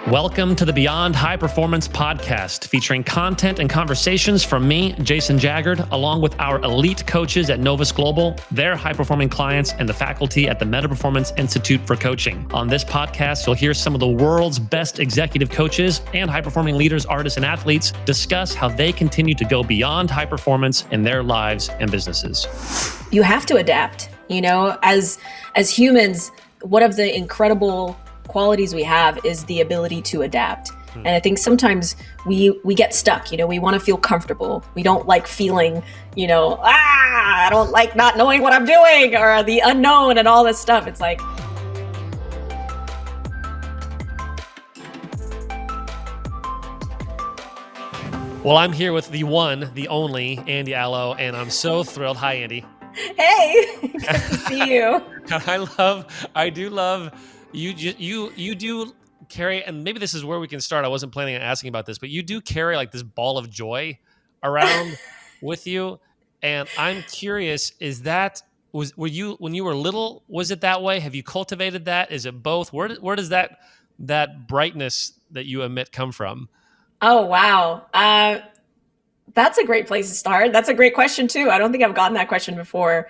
Welcome to the Beyond High Performance podcast, featuring content and conversations from me, Jason Jaggard, along with our elite coaches at Novus Global, their high-performing clients, and the faculty at the Meta Performance Institute for Coaching. On this podcast, you'll hear some of the world's best executive coaches and high-performing leaders, artists, and athletes discuss how they continue to go beyond high performance in their lives and businesses. You have to adapt. You know, as humans, one of the incredible qualities we have is the ability to adapt. And I think sometimes we get stuck, you know, we want to feel comfortable. We don't like feeling, you know, I don't like not knowing what I'm doing or the unknown and all this stuff. It's like, Well, I'm here with the one, the only Andy Allo, and I'm so thrilled. Hi, Andy. hey, good to see you. I do love you do carry, and maybe this is where we can start. I wasn't planning on asking about this, but you do carry like this ball of joy around with you. And I'm curious, were you, when you were little, was it that way? Have you cultivated that? Is it both? Where does that brightness that you emit come from? Oh, wow. That's a great place to start. That's a great question too. I don't think I've gotten that question before.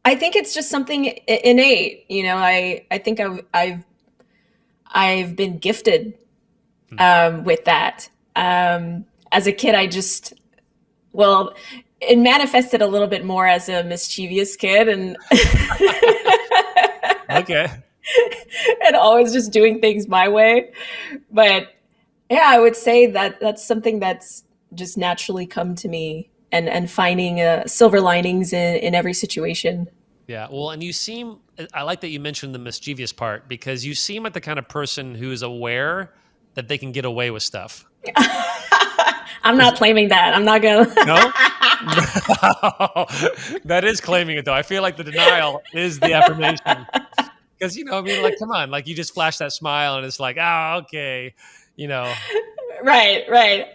I think it's just something innate. You know, I think I've been gifted with that. As a kid, it manifested a little bit more as a mischievous kid and Okay. and always just doing things my way. But yeah, I would say that that's something that's just naturally come to me. And finding silver linings in every situation. Yeah, well, and I like that you mentioned the mischievous part, because you seem like the kind of person who is aware that they can get away with stuff. I'm not claiming that. I'm not going to. No? That is claiming it, though. I feel like the denial is the affirmation. Because, you know, I mean, like, come on, like you just flash that smile and it's like, okay, you know. Right.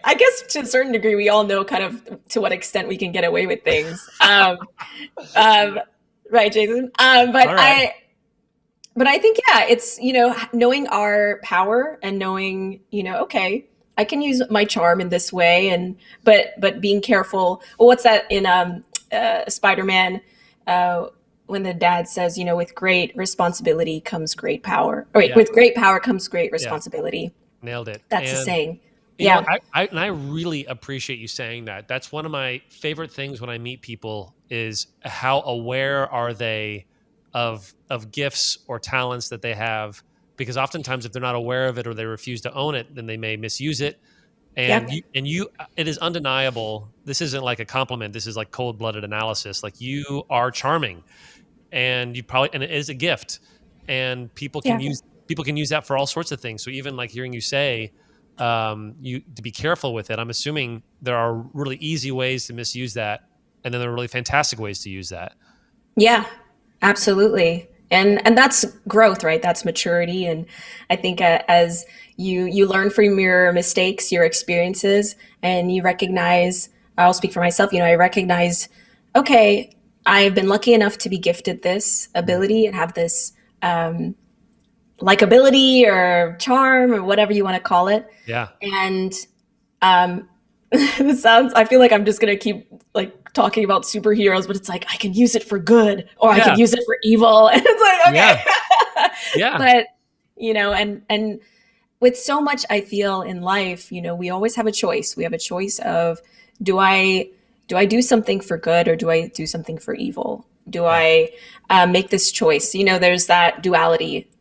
I guess to a certain degree, we all know kind of to what extent we can get away with things. Right, Jason. Right. But I think, yeah, it's, you know, knowing our power and knowing, you know, okay, I can use my charm in this way, but being careful. Well, what's that in Spider-Man when the dad says, you know, with great responsibility comes great power. Or wait, with great power comes great responsibility. Yeah. Nailed it. That's the saying. Yeah. I really appreciate you saying that. That's one of my favorite things when I meet people is how aware are they of gifts or talents that they have, because oftentimes if they're not aware of it or they refuse to own it, then they may misuse it. And it is undeniable. This isn't like a compliment. This is like cold-blooded analysis. Like, you are charming, and and it is a gift, and people can use that for all sorts of things. So even like hearing you say, to be careful with it. I'm assuming there are really easy ways to misuse that, and then there are really fantastic ways to use that. Yeah, absolutely. And that's growth, right? That's maturity. And I think as you learn from your mistakes, your experiences, and you recognize, I'll speak for myself, you know, I recognize, okay, I've been lucky enough to be gifted this ability and have this likability or charm or whatever you want to call it. Yeah. And I feel like I'm just going to keep like talking about superheroes, but it's like, I can use it for good or I can use it for evil. And it's like, okay. Yeah. But, you know, and with so much I feel in life, you know, we always have a choice. We have a choice of, do I do something for good or do I do something for evil? Do I make this choice? You know, there's that duality.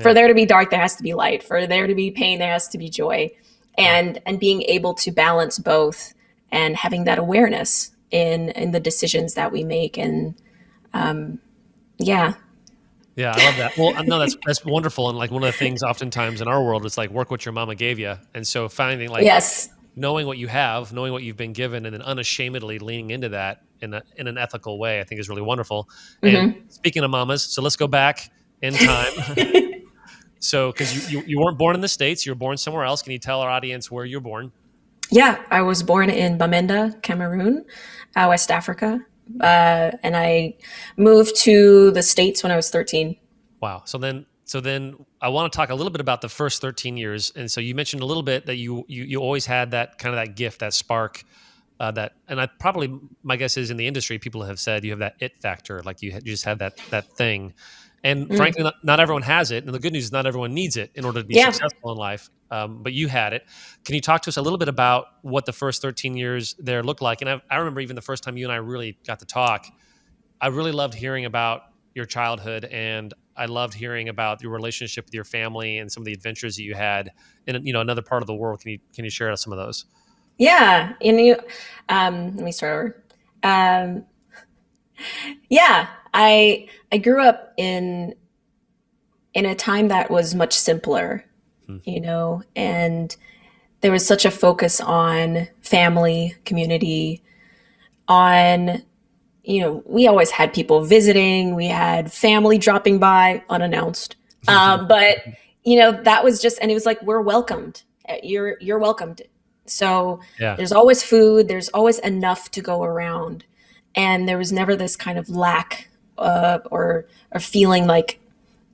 For there to be dark, there has to be light. For there to be pain, there has to be joy. And being able to balance both and having that awareness in the decisions that we make. And yeah, I love that. Well, no, that's wonderful. And like one of the things oftentimes in our world, it's like work what your mama gave you. And so finding like knowing what you have, knowing what you've been given, and then unashamedly leaning into that in an ethical way, I think is really wonderful. And speaking of mamas, so let's go back in time. So, because you weren't born in the States, you were born somewhere else. Can you tell our audience where you were born? Yeah, I was born in Bamenda, Cameroon, West Africa. And I moved to the States when I was 13. Wow. So So then I want to talk a little bit about the first 13 years. And so you mentioned a little bit that you always had that kind of that gift, that spark, that, and I probably, my guess is in the industry, people have said you have that it factor, like you just have that thing. And Mm. frankly, not everyone has it. And the good news is not everyone needs it in order to be Yeah. successful in life. But you had it. Can you talk to us a little bit about what the first 13 years there looked like? And I remember even the first time you and I really got to talk, I really loved hearing about your childhood, and I loved hearing about your relationship with your family and some of the adventures that you had in another part of the world. Can you share some of those? Yeah. Let me start over. Um, yeah, I grew up in a time that was much simpler, Hmm. and there was such a focus on family, community, on, we always had people visiting, we had family dropping by unannounced. But that was just, and it was like, we're welcomed. You're welcomed. So Yeah. there's always food, there's always enough to go around. And there was never this kind of lack, or feeling like,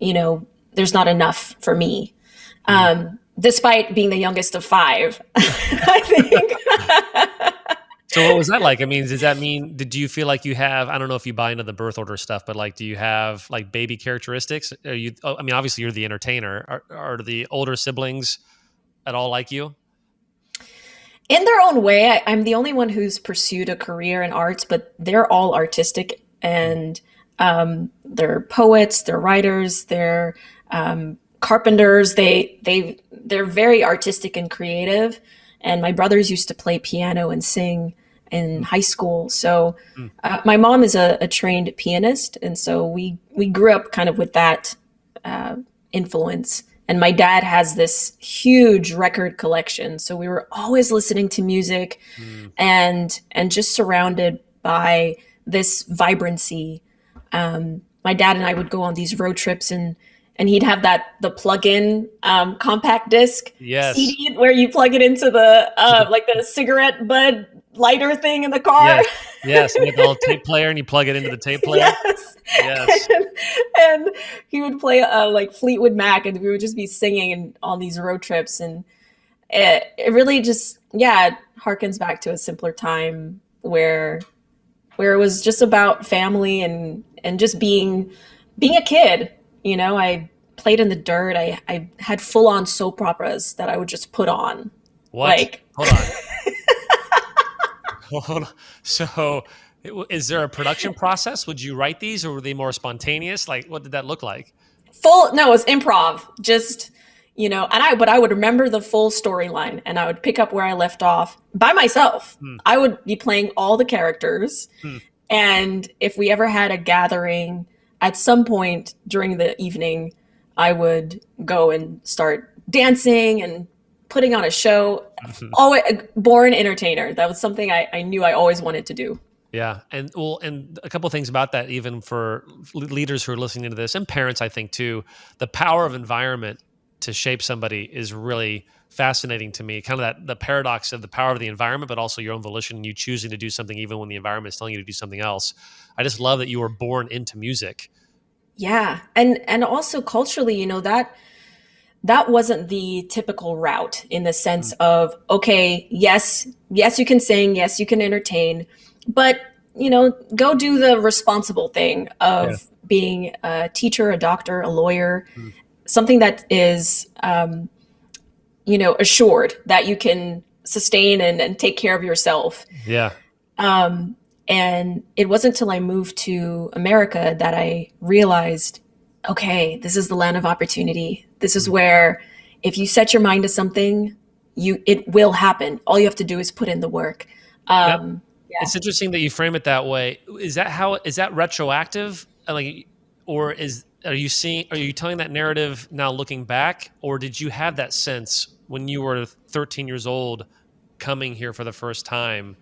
there's not enough for me. Mm. Despite being the youngest of five, I think. So what was that like? I mean, does that mean, did you feel like you have, I don't know if you buy into the birth order stuff, but like, do you have like baby characteristics? I mean, obviously you're the entertainer. Are the older siblings at all like you? In their own way, I'm the only one who's pursued a career in arts, but they're all artistic, Mm. and they're poets, they're writers, they're carpenters. They're very artistic and creative. And my brothers used to play piano and sing in Mm. high school. So Mm. my mom is a trained pianist, and so we grew up kind of with that uh, influence. And my dad has this huge record collection, so we were always listening to music, Mm. and just surrounded by this vibrancy. My dad and I would go on these road trips, and he'd have the plug-in compact disc Yes. CD where you plug it into the like the cigarette bud lighter thing in the car. Yes. Yes. You get the little tape player and you plug it into the tape player. Yes. Yes. and, and he would play like Fleetwood Mac, and we would just be singing on these road trips, and it really just, yeah, it harkens back to a simpler time where it was just about family, and just being a kid. I played in the dirt. I had full on soap operas that I would just put on. What? Like, Hold on. Hold on. So, is there a production process? Would you write these, or were they more spontaneous? Like, what did that look like? full, no, it was improv. Just, but I would remember the full storyline, and I would pick up where I left off by myself. Hmm. I would be playing all the characters. Hmm. And if we ever had a gathering at some point during the evening, I would go and start dancing and putting on a show. Always born entertainer. That was something I knew I always wanted to do. Yeah, and a couple of things about that, even for leaders who are listening to this, and parents, I think too, the power of environment to shape somebody is really fascinating to me. Kind of the paradox of the power of the environment, but also your own volition, and you choosing to do something even when the environment is telling you to do something else. I just love that you were born into music. Yeah. And also culturally, that wasn't the typical route, in the Mm. sense of, okay, yes, you can sing, yes, you can entertain, but go do the responsible thing Yeah. of being a teacher, a doctor, a lawyer, Mm. something that is assured that you can sustain and take care of yourself. Yeah. And it wasn't until I moved to America that I realized, okay, this is the land of opportunity. This is Mm. where, if you set your mind to something, it will happen. All you have to do is put in the work. That Yeah. It's interesting that you frame it that way. Is that retroactive? Like, or are you telling that narrative now looking back, or did you have that sense when you were 13 years old coming here for the first time?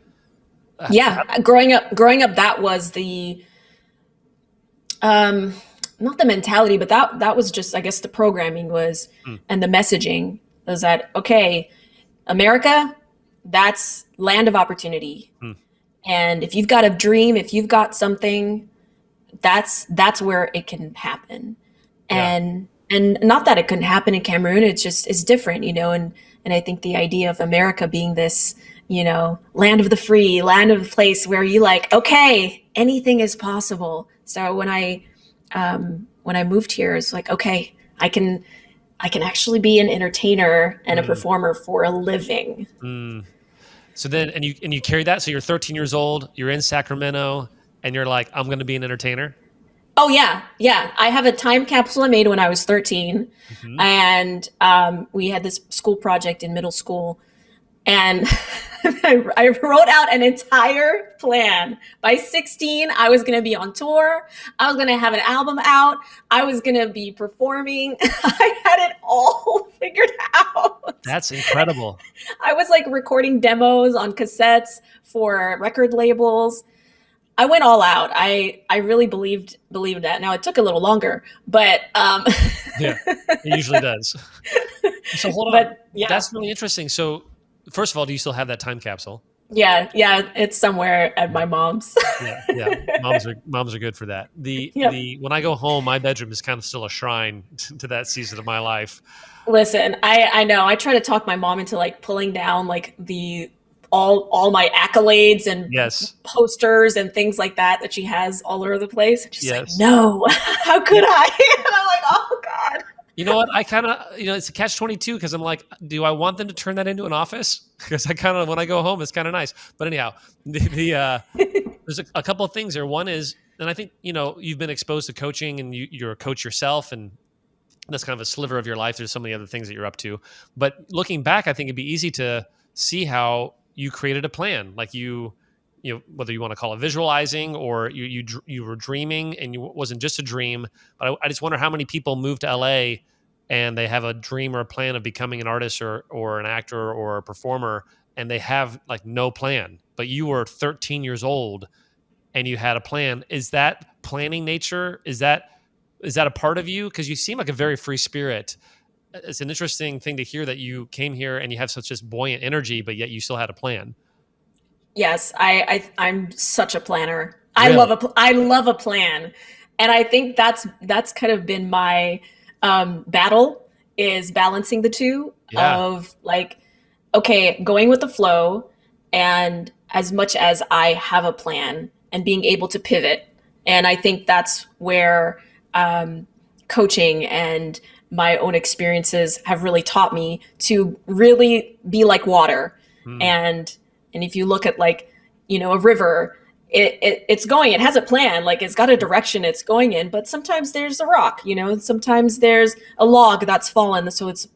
Uh, Yeah. Growing up, that was the um not the mentality, but that was just, I guess, the programming was, mm, and the messaging was that, okay, America, that's land of opportunity. mm, And if you've got a dream, if you've got something, that's where it can happen. yeah. And And not that it couldn't happen in Cameroon, it's just it's different, and I think the idea of America being this, land of the free, land of the place where you like, okay, anything is possible. So when I moved here, it's like, okay, I can actually be an entertainer and a Mm, performer for a living. mm. So then, and you carry that. So you're 13 years old. You're in Sacramento, and you're like, I'm going to be an entertainer. Oh yeah, yeah. I have a time capsule I made when I was 13, Hmm. and we had this school project in middle school, and I wrote out an entire plan. By 16, I was going to be on tour. I was going to have an album out. I was going to be performing. I had it all figured out. That's incredible. I was like recording demos on cassettes for record labels. I went all out. I really believed that. Now it took a little longer, but Yeah, it usually does. So hold on. but yeah, That's really interesting. So first of all, do you still have that time capsule? yeah, yeah. It's somewhere at Yeah. my mom's. Yeah, yeah. Moms are good for that. The Yep. the when I go home, my bedroom is kind of still a shrine to that season of my life. Listen, I know. I try to talk my mom into like pulling down like the all my accolades and Yes, posters and things like that she has all over the place. And she's like, yes. no, how could I? And I'm like, oh God. You know what? I kind of, it's a catch-22 because I'm like, do I want them to turn that into an office? Because I kind of, when I go home, it's kind of nice. But anyhow, there's a couple of things there. One is, and I think, you've been exposed to coaching and you're a coach yourself, and that's kind of a sliver of your life. There's so many other things that you're up to. But looking back, I think it'd be easy to see how you created a plan. Like whether you want to call it visualizing or you were dreaming and it wasn't just a dream. But I just wonder how many people move to LA and they have a dream or a plan of becoming an artist or an actor or a performer, and they have like no plan. But you were 13 years old and you had a plan. Is that planning nature? Is that a part of you? Because you seem like a very free spirit. It's an interesting thing to hear that you came here and you have such this buoyant energy, but yet you still had a plan. Yes, I'm such a planner. Really? I love a plan, and I think that's kind of been my battle is balancing the two Yeah. of like, okay, going with the flow, and as much as I have a plan and being able to pivot, and I think that's where um, coaching and my own experiences have really taught me to really be like water. Hmm. And if you look at like, a river, it's going, it has a plan, like it's got a direction it's going in, but sometimes there's a rock, and sometimes there's a log that's fallen, so it's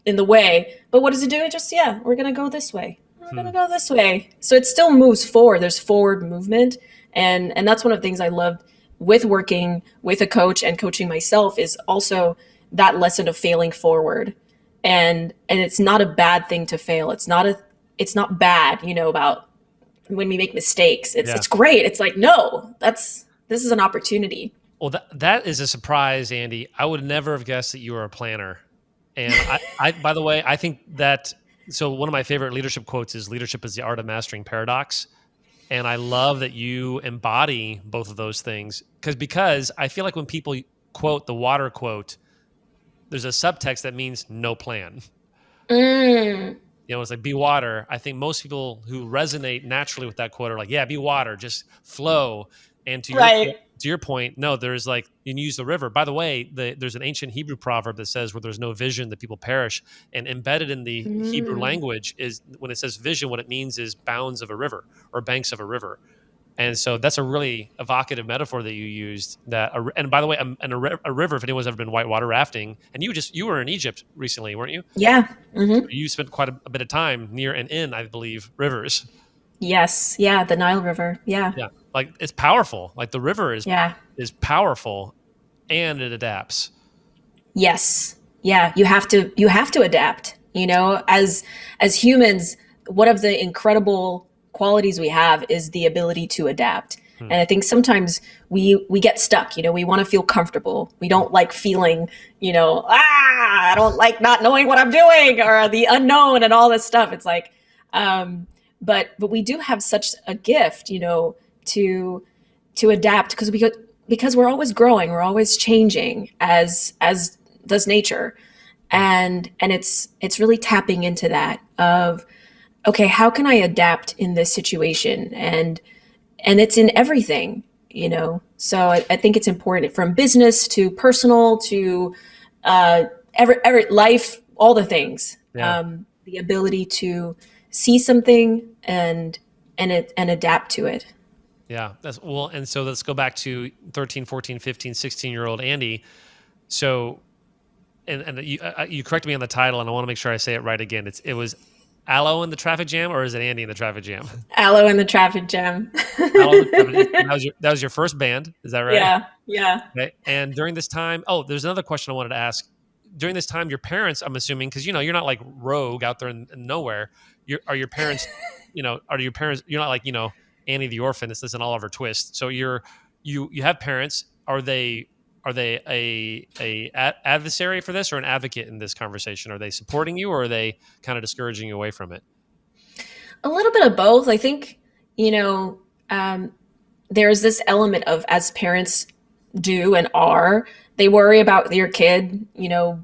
in the way. But what does it do? It just, yeah, we're gonna go this way. We're Hmm. gonna go this way. So it still moves forward. There's forward movement. And that's one of the things I loved with working with a coach and coaching myself is also that lesson of failing forward. And it's not a bad thing to fail. It's not bad, about when we make mistakes. It's Yeah. it's great. It's like, no, this is an opportunity. Well, that is a surprise, Andy. I would never have guessed that you were a planner. And by the way, I think that, so one of my favorite leadership quotes is leadership is the art of mastering paradox. And I love that you embody both of those things because I feel like when people quote the water quote, there's a subtext that means no plan. Mm, It's like be water. I think most people who resonate naturally with that quote are like, yeah, be water, just flow. And right. to your point, no, there's like you use the river. By the way, there's an ancient Hebrew proverb that says, "Where there's no vision, the people perish." And embedded in the Hebrew Mm, language is when it says vision, what it means is bounds of a river or banks of a river. And so that's a really evocative metaphor that you used. And by the way, a river. If anyone's ever been whitewater rafting, and you were in Egypt recently, weren't you? yeah. You spent quite a bit of time near and in, I believe, rivers. Yes. Yeah. The Nile River. Yeah. Yeah, like it's powerful. Like the river Yeah. is powerful, and it adapts. Yes. Yeah, you have to adapt, as humans, one of the incredible qualities we have is the ability to adapt. Hmm. And I think sometimes we get stuck, we want to feel comfortable. We don't like feeling, I don't like not knowing what I'm doing or the unknown and all this stuff. It's like but we do have such a gift, to adapt because we're always growing, we're always changing as does nature. Mm. And it's really tapping into that of, okay, how can I adapt in this situation? And it's in everything, you know. So I think it's important, from business to personal to uh, every life, all the things. Yeah. The ability to see something and adapt to it. Yeah. That's well, and so let's go back to 13, 14, 15, 16-year-old Andy. So, and you correct me on the title, and I want to make sure I say it right again. It was Allo in the traffic jam, or is it Andy in the traffic jam? Allo in the traffic jam. Allo in the traffic jam. And that was your first band, is that right? Yeah, yeah. Okay. And during this time, oh, there's another question I wanted to ask. During this time, your parents, I'm assuming, because you're not like rogue out there in nowhere. Are your parents, are your parents? You're not like Annie the orphan. This isn't Oliver Twist. So you have parents. Are they a adversary for this, or an advocate in this conversation? Are they supporting you, or are they kind of discouraging you away from it? A little bit of both. I think, you know, um, there's this element of, as parents do and are, they worry about your kid, you know,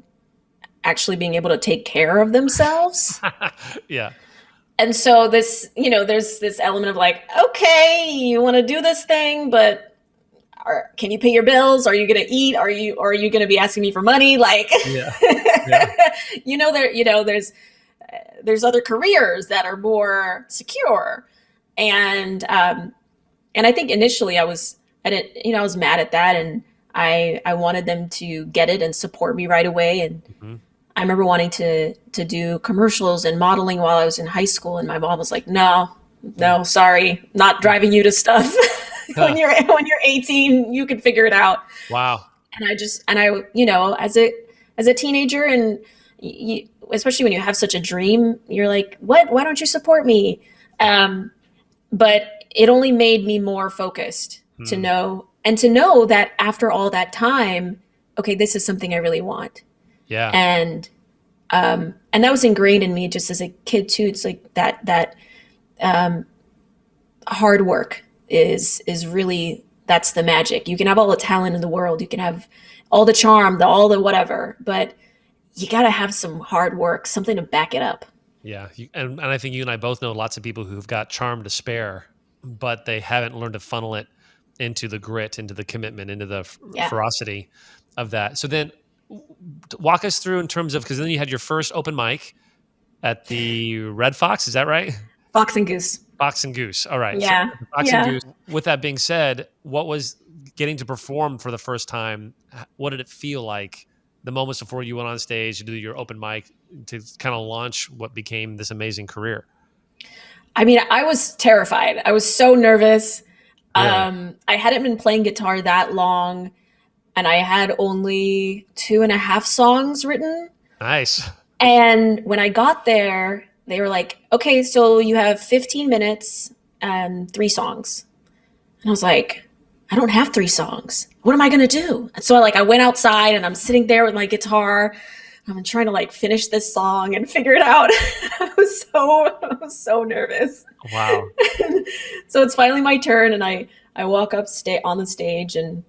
actually being able to take care of themselves. Yeah. And so this, you know, there's this element of like, okay, you want to do this thing, but can you pay your bills? Are you going to eat? Are you going to be asking me for money? Like, Yeah. Yeah. there's other careers that are more secure. And I think initially I didn't, I was mad at that, and I wanted them to get it and support me right away. And Hmm. I remember wanting to do commercials and modeling while I was in high school, and my mom was like, "No, no, sorry, not driving you to stuff. Huh. When you're 18, you can figure it out." Wow. As a teenager, and especially when you have such a dream, you're like, "What? Why don't you support me?" Um, but it only made me more focused to Hmm. know that after all that time, okay, this is something I really want. Yeah. And that was ingrained in me just as a kid too. It's like that hard work is really, that's the magic. You can have all the talent in the world, you can have all the charm, all the whatever, but you got to have some hard work, something to back it up. Yeah, and I think you and I both know lots of people who've got charm to spare, but they haven't learned to funnel it into the grit, into the commitment, into the Yeah. ferocity of that. So then, walk us through in terms of, because then you had your first open mic at the Red Fox. Is that right? Fox and Goose. Fox and Goose. All right. So Yeah. Fox and Yeah. Goose. With that being said, what was getting to perform for the first time? What did it feel like? The moments before you went on stage to do your open mic to kind of launch what became this amazing career. I mean, I was terrified. I was so nervous. Really I hadn't been playing guitar that long, and I had only 2.5 songs written. nice. And when I got there, they were like, "Okay, so you have 15 minutes and 3 songs." And I was like, "I don't have 3 songs. What am I gonna do?" And so I went outside, and I'm sitting there with my guitar. I'm trying to finish this song and figure it out. I was so nervous. Wow. So it's finally my turn, and I walk up, stay on the stage, and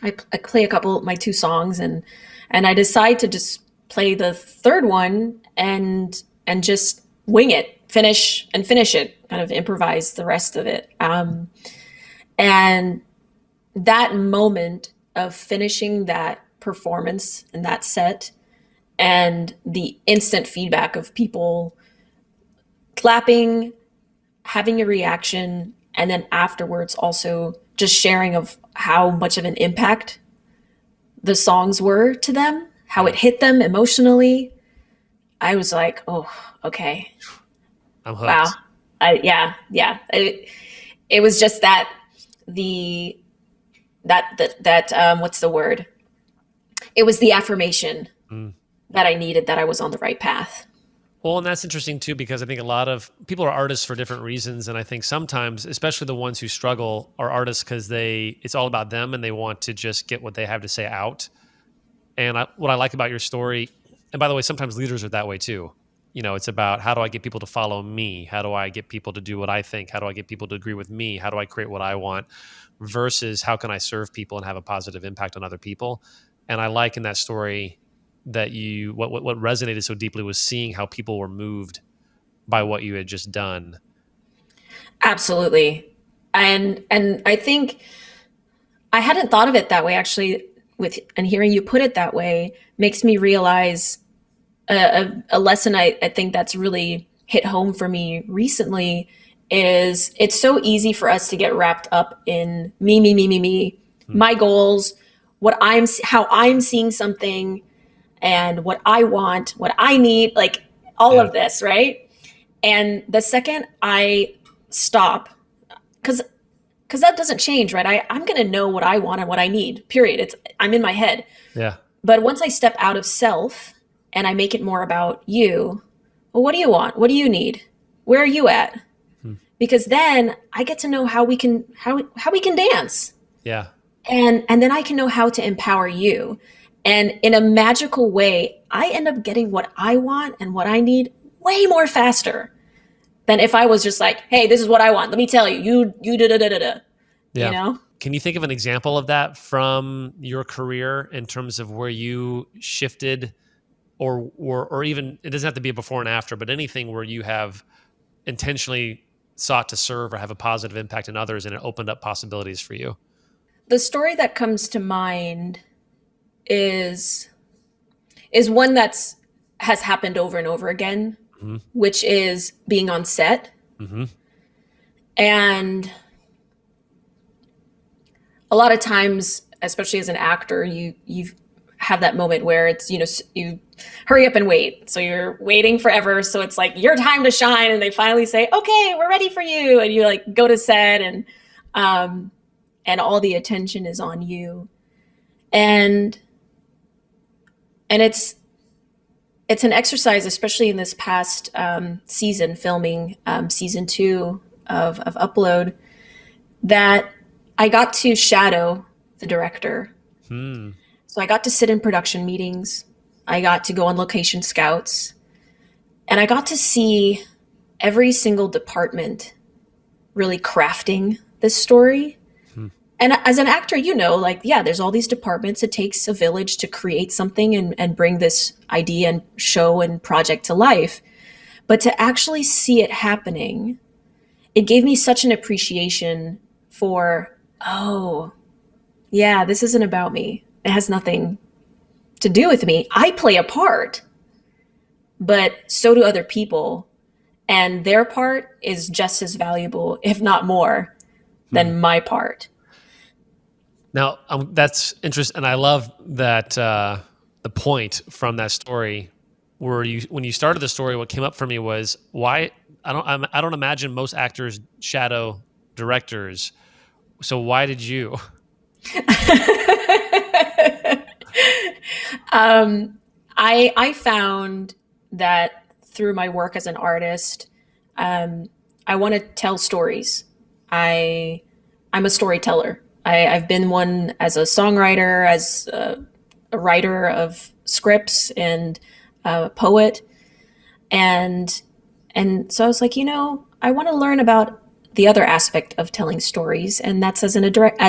I play a couple my 2 songs, and I decide to just play the third one and just wing it, finish it, kind of improvise the rest of it. And that moment of finishing that performance and that set, and the instant feedback of people clapping, having a reaction, and then afterwards also just sharing of how much of an impact the songs were to them, how Yeah, it hit them emotionally. I was like, "Oh, okay, I'm wow." hooked. Yeah. It was just that the what's the word? It was the affirmation Mm. that I needed, that I was on the right path. Well, and that's interesting too, because I think a lot of people are artists for different reasons, and I think sometimes, especially the ones who struggle, are artists because it's all about them and they want to just get what they have to say out. And what I like about your story, and by the way, sometimes leaders are that way too. It's about, how do I get people to follow me? How do I get people to do what I think? How do I get people to agree with me? How do I create what I want? Versus how can I serve people and have a positive impact on other people? And I like in that story that what resonated so deeply was seeing how people were moved by what you had just done. Absolutely. And I think I hadn't thought of it that way actually, with and hearing you put it that way makes me realize a lesson I think that's really hit home for me recently is it's so easy for us to get wrapped up in me, Hmm. my goals, how I'm seeing something, and what I want, what I need, like all Yeah. of this, right? And the second I stop, because that doesn't change, right? I'm going to know what I want and what I need. Period. I'm in my head. Yeah. But once I step out of self and I make it more about you, well, what do you want? What do you need? Where are you at? Hmm. Because then I get to know how we can dance. Yeah. And then I can know how to empower you. And in a magical way, I end up getting what I want and what I need way more faster than if I was just like, hey, this is what I want. Let me tell you, you da da da da da. You Yeah. know? Can you think of an example of that from your career in terms of where you shifted, or even, it doesn't have to be a before and after, but anything where you have intentionally sought to serve or have a positive impact in others and it opened up possibilities for you? The story that comes to mind is one that's has happened over and over again, Hmm. which is being on set. Hmm. And a lot of times, especially as an actor, you have that moment where it's, you hurry up and wait. So you're waiting forever. So it's like your time to shine, and they finally say, "Okay, we're ready for you," and you like go to set, um, and all the attention is on you, and it's an exercise, especially in this past season, filming season 2 of Upload, that I got to shadow the director. Hmm. So I got to sit in production meetings. I got to go on location scouts. And I got to see every single department really crafting this story. Hmm. And as an actor, like, yeah, there's all these departments. It takes a village to create something and bring this idea and show and project to life. But to actually see it happening, it gave me such an appreciation for, oh, yeah, this isn't about me. It has nothing to do with me. I play a part, but so do other people. And their part is just as valuable, if not more, Hmm. than my part. Now, that's interesting, and I love that the point from that story where when you started the story, what came up for me was why I don't imagine most actors shadow directors. So why did you? um, I found that through my work as an artist, I want to tell stories. I I'm a storyteller. I've been one as a songwriter, as a writer of scripts, and a poet, and so I was like, I want to learn about the other aspect of telling stories, and that's as a director.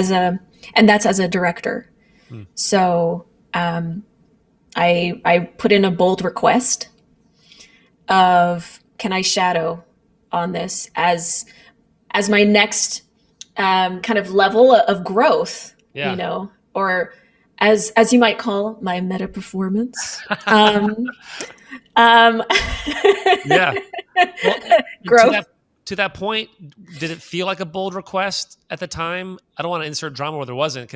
Hmm. So I put in a bold request of, can I shadow on this as my next kind of level of growth, Yeah. or as you might call my meta performance. Um, Yeah. Well, to growth. that point, did it feel like a bold request at the time? I don't want to insert drama where there wasn't,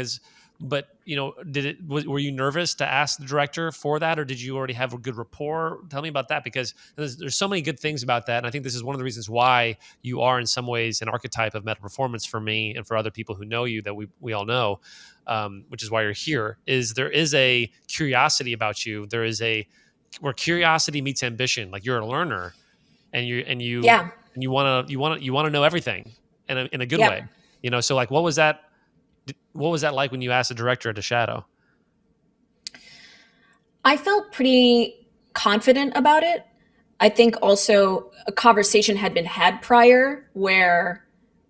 but were you nervous to ask the director for that, or did you already have a good rapport? Tell me about that, because there's so many good things about that, and I think this is one of the reasons why you are in some ways an archetype of meta performance for me and for other people who know you that we all know, which is why you're here. Is there is a curiosity about you? There is a where curiosity meets ambition. Like, you're a learner, and Yeah. you want to know everything in a good Yep. way. So like, what was that like when you asked the director to shadow? I felt pretty confident about it. I think also a conversation had been had prior where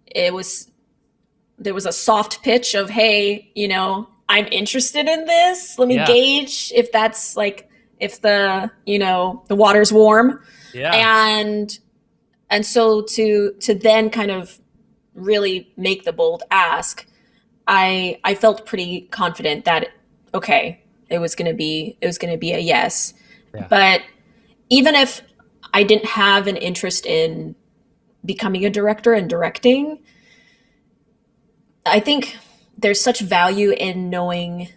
it was there was a soft pitch of, hey, I'm interested in this. Let me Yeah. gauge if that's like, if the, the water's warm. Yeah. And so to then kind of really make the bold ask, I felt pretty confident that okay, it was going to be a yes. Yeah. But even if I didn't have an interest in becoming a director and directing, I think there's such value in knowing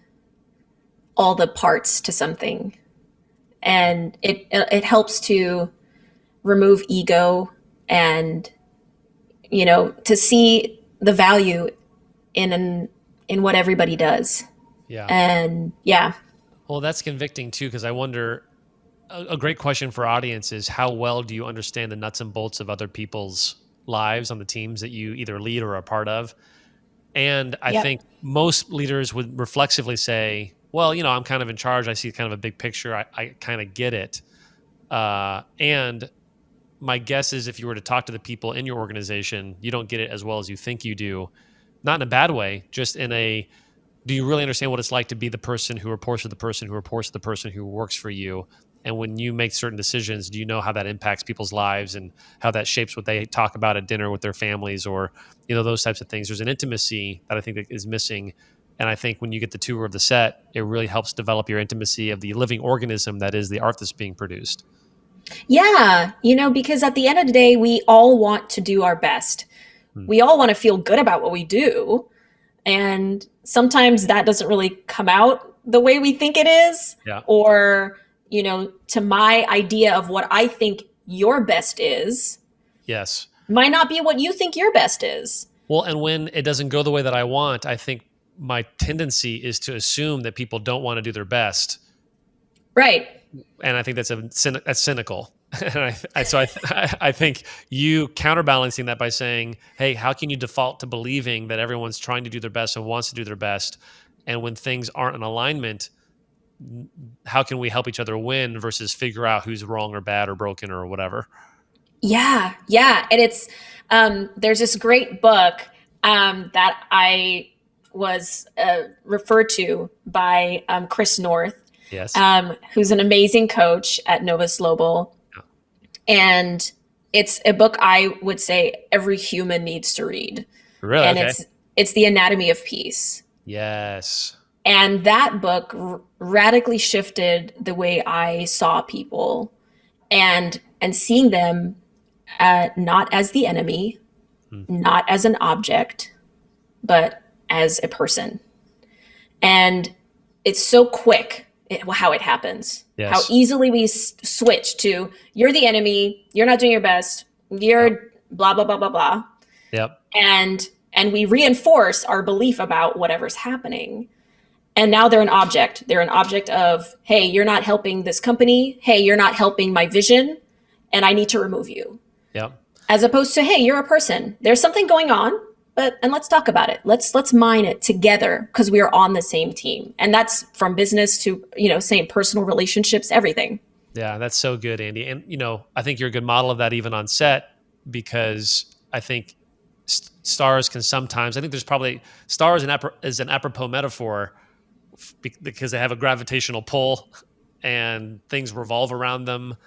all the parts to something, and it helps to remove ego, and to see the value in what everybody does. Yeah. And yeah. Well, that's convicting too, because I wonder, a great question for audience is how well do you understand the nuts and bolts of other people's lives on the teams that you either lead or are part of? And I Yep. think most leaders would reflexively say, well, I'm kind of in charge. I see kind of a big picture. I kind of get it. And my guess is if you were to talk to the people in your organization, you don't get it as well as you think you do. Not in a bad way, just in a, do you really understand what it's like to be the person who reports to the person who reports to the person who works for you? And when you make certain decisions, do you know how that impacts people's lives and how that shapes what they talk about at dinner with their families, or those types of things? There's an intimacy that I think that is missing. And I think when you get the tour of the set, it really helps develop your intimacy of the living organism that is the art that's being produced. Yeah, because at the end of the day, we all want to do our best. Hmm. We all want to feel good about what we do. And sometimes that doesn't really come out the way we think it is. Yeah. Or, to my idea of what I think your best is, Yes. might not be what you think your best is. Well, and when it doesn't go the way that I want, I think my tendency is to assume that people don't want to do their best, Right. and I think that's cynical. And I think you counterbalancing that by saying, "Hey, how can you default to believing that everyone's trying to do their best and wants to do their best, and when things aren't in alignment, how can we help each other win versus figure out who's wrong or bad or broken or whatever?" Yeah. Yeah. And there's this great book that I was referred to by Chris North, Yes. who's an amazing coach at Novus Global. Yeah. And it's a book I would say every human needs to read. Really? And Okay. it's The Anatomy of Peace. Yes. And that book radically shifted the way I saw people, and seeing them not as the enemy, Hmm. not as an object, but as a person. And it's so quick how it happens, how Yes. easily we switch to you're the enemy, you're not doing your best, Yep. you're blah blah blah blah blah, Yep. and we reinforce our belief about whatever's happening. And now they're an object. They're an object of, hey, you're not helping this company. Hey, you're not helping my vision, and I need to remove you. Yep. As opposed to, hey, you're a person. There's something going on, and let's talk about it. Let's mine it together because we are on the same team. And that's from business to, same personal relationships, everything. Yeah, that's so good, Andy. And I think you're a good model of that even on set, because I think stars can sometimes. I think there's probably stars is an apropos metaphor because they have a gravitational pull and things revolve around them.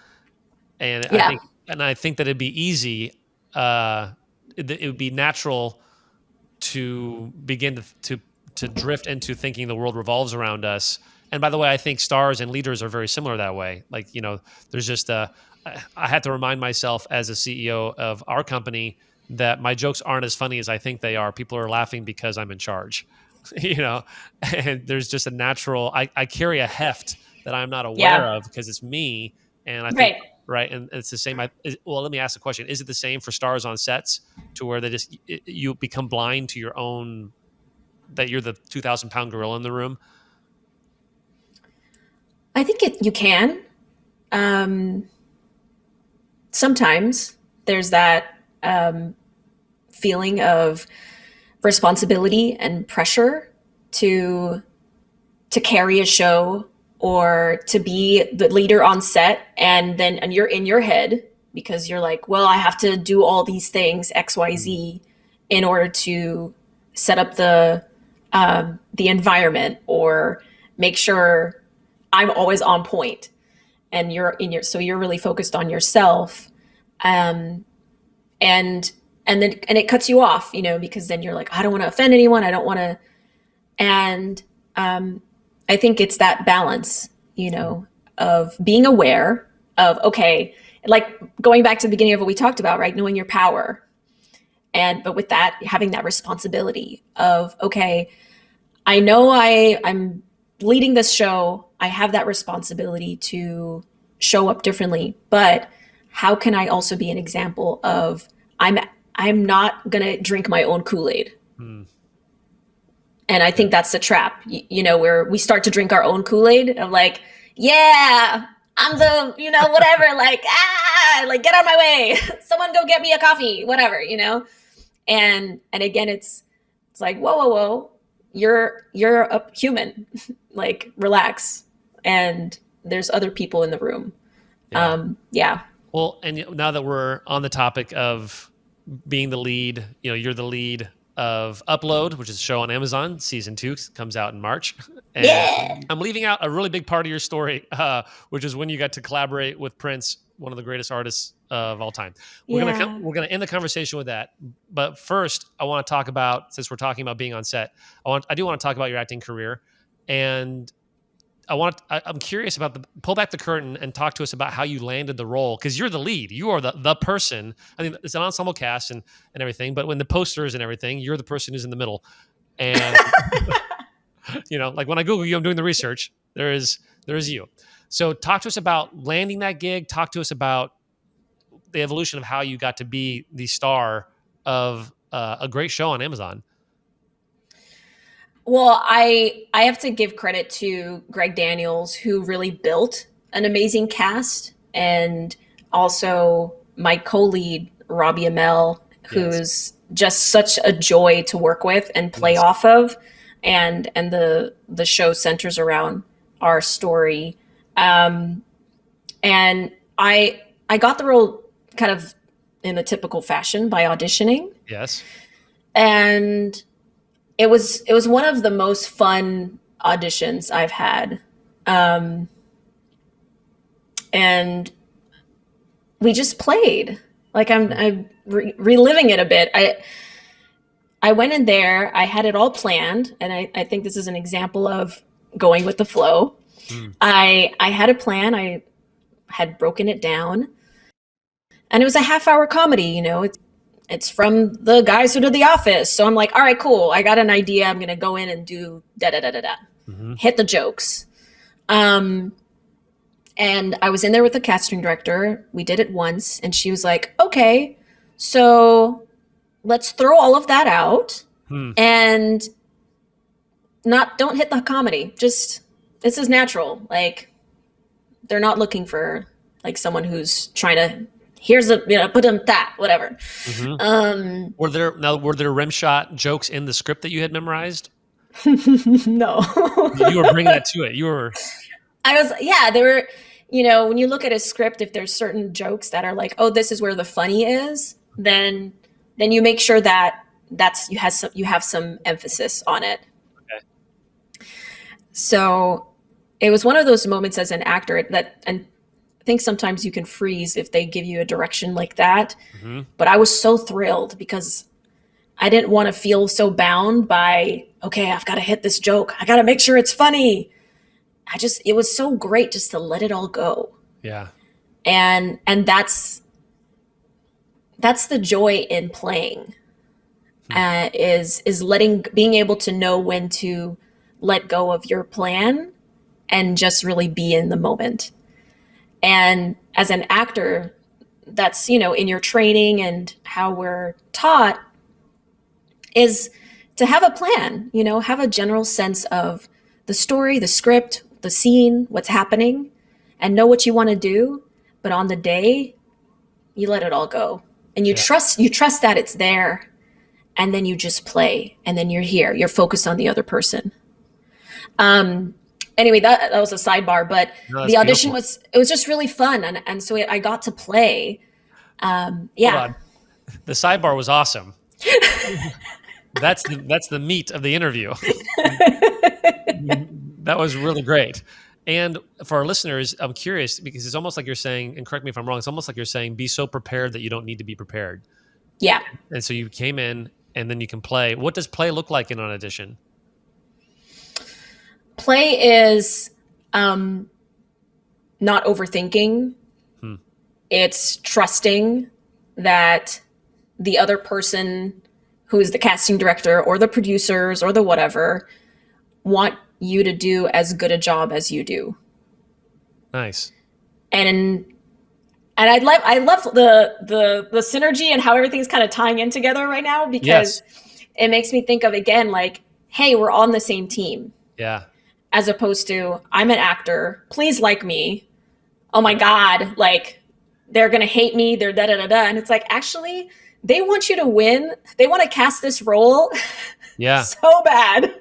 And Yeah. I think that it'd be easy. It would be natural to begin to drift into thinking the world revolves around us. And by the way, I think stars and leaders are very similar that way. Like, there's just I had to remind myself as a CEO of our company that my jokes aren't as funny as I think they are. People are laughing because I'm in charge, and there's just a natural, I carry a heft that I'm not aware Yeah. of because it's me. And I think, Right. right. And it's the same. Well, let me ask the question. Is it the same for stars on sets to where you become blind to your own, that you're the 2,000-pound gorilla in the room? I think you can. Um, Sometimes there's that feeling of responsibility and pressure to carry a show or to be the leader on set, and you're in your head because you're like, well, I have to do all these things XYZ in order to set up the the environment or make sure I'm always on point. And so you're really focused on yourself. Um, and, and it cuts you off, because then you're like, I don't want to offend anyone. I don't want to. And, I think it's that balance, of being aware of, okay, like going back to the beginning of what we talked about, right? Knowing your power. But with that, having that responsibility of, okay, I know I'm leading this show. I have that responsibility to show up differently, but how can I also be an example of I'm not going to drink my own Kool-Aid. Hmm. And I think that's the trap, where we start to drink our own Kool-Aid of like, yeah, I'm the, whatever, like, like get out of my way. Someone go get me a coffee, whatever, And again, it's like, whoa. You're a human, like relax. And there's other people in the room. Yeah. Well, and now that we're on the topic of being the lead, you're the lead of Upload, which is a show on Amazon. Season 2 comes out in March. And Yeah. I'm leaving out a really big part of your story, which is when you got to collaborate with Prince, one of the greatest artists of all time. We're gonna end the conversation with that. But first, I want to talk about, since we're talking about being on set, I do want to talk about your acting career. And I'm curious about pull back the curtain and talk to us about how you landed the role, because you're the lead. You are the person. I mean, it's an ensemble cast and everything, but when the posters and everything, you're the person who's in the middle. And like when I Google you, I'm doing the research. There is you. So talk to us about landing that gig. Talk to us about the evolution of how you got to be the star of a great show on Amazon. Well, I have to give credit to Greg Daniels, who really built an amazing cast, and also my co-lead Robbie Amell, who's just such a joy to work with and play off of, and the show centers around our story, and I got the role kind of in a typical fashion by auditioning. Yes, and it was one of the most fun auditions I've had. And we just played. Like I'm reliving it a bit. I went in there, I had it all planned, and I think this is an example of going with the flow. I had a plan, I had broken it down, and it was a half-hour comedy, It's from the guys who did The Office. So I'm like, all right, cool. I got an idea. I'm going to go in and do da-da-da-da-da. Hit the jokes. And I was in there with the casting director. We did it once. And she was like, okay, so let's throw all of that out and don't hit the comedy. Just, this is natural. Like, they're not looking for like someone who's trying to, here's a, put them that, whatever. Were there rim shot jokes in the script that you had memorized? No. You were bringing that to it. There were, when you look at a script, if there's certain jokes that are like, oh, this is where the funny is, then you make sure that you have some emphasis on it. Okay. So it was one of those moments as an actor and I think sometimes you can freeze if they give you a direction like that. But I was so thrilled because I didn't want to feel so bound by, okay, I've got to hit this joke. I got to make sure it's funny. It was so great just to let it all go. Yeah. And that's the joy in playing, is being able to know when to let go of your plan and just really be in the moment. And as an actor, that's, in your training and how we're taught is to have a plan, have a general sense of the story, the script, the scene, what's happening, and know what you want to do. But on the day, you let it all go and you trust that it's there, and then you just play, and then you're focused on the other person. Anyway, that was a sidebar, but the audition was just really fun. And so I got to play. Yeah. Hold on. The sidebar was awesome. That's the meat of the interview. That was really great. And for our listeners, I'm curious because it's almost like you're saying, and correct me if I'm wrong, it's almost like you're saying be so prepared that you don't need to be prepared. Yeah. And so you came in and then you can play. What does play look like in an audition? Play is um, not overthinking. Hmm. It's trusting that the other person who is the casting director or the producers or the whatever want you to do as good a job as you do. Nice. And I love the synergy and how everything's kind of tying in together right now because Yes. it makes me think of again like, hey, we're on the same team Yeah. as opposed to I'm an actor, please like me. Oh my God, like they're gonna hate me, they're da da da da. And it's like actually they want you to win. They want to cast this role Yeah. so bad.